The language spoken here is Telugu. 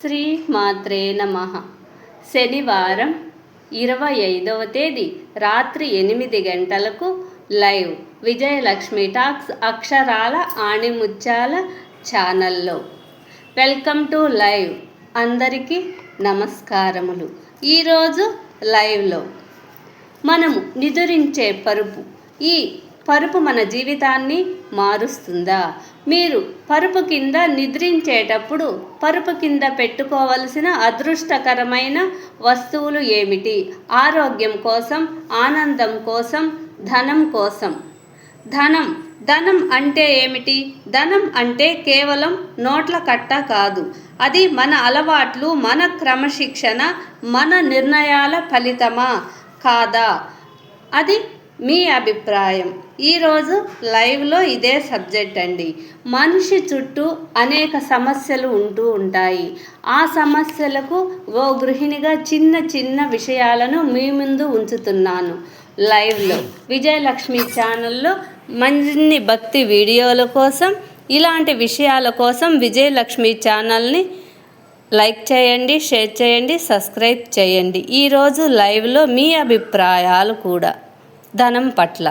శ్రీ మాత్రే నమః. శనివారం 25వ తేదీ రాత్రి 8 గంటలకు లైవ్ విజయలక్ష్మి టాక్స్ అక్షరాల ఆణిముత్యాల ఛానల్లో. Welcome to live. అందరికీ నమస్కారములు. ఈరోజు లైవ్లో మనము నిదురించే పరుపు. ఈ పరుపు మన జీవితాన్ని మారుస్తుందా? మీరు పరుపు కింద నిద్రించేటప్పుడు పరుపు కింద పెట్టుకోవలసిన అదృష్టకరమైన వస్తువులు ఏమిటి? ఆరోగ్యం కోసం, ఆనందం కోసం, ధనం కోసం. ధనం అంటే ఏమిటి? ధనం అంటే కేవలం నోట్ల కట్ట కాదు. అది మన అలవాట్లు, మన క్రమశిక్షణ, మన నిర్ణయాల ఫలితమా కాదా? అది మీ అభిప్రాయం. ఈరోజు లైవ్లో ఇదే సబ్జెక్ట్ అండి. మనిషి చుట్టూ అనేక సమస్యలు ఉంటూ ఉంటాయి. ఆ సమస్యలకు ఓ గృహిణిగా చిన్న చిన్న విషయాలను మీ ముందు ఉంచుతున్నాను లైవ్లో. విజయలక్ష్మి ఛానల్లో మరిన్ని భక్తి వీడియోల కోసం, ఇలాంటి విషయాల కోసం విజయలక్ష్మి ఛానల్ని లైక్ చేయండి, షేర్ చేయండి, సబ్స్క్రైబ్ చేయండి. ఈరోజు లైవ్లో మీ అభిప్రాయాలు కూడా ధనం పట్ల.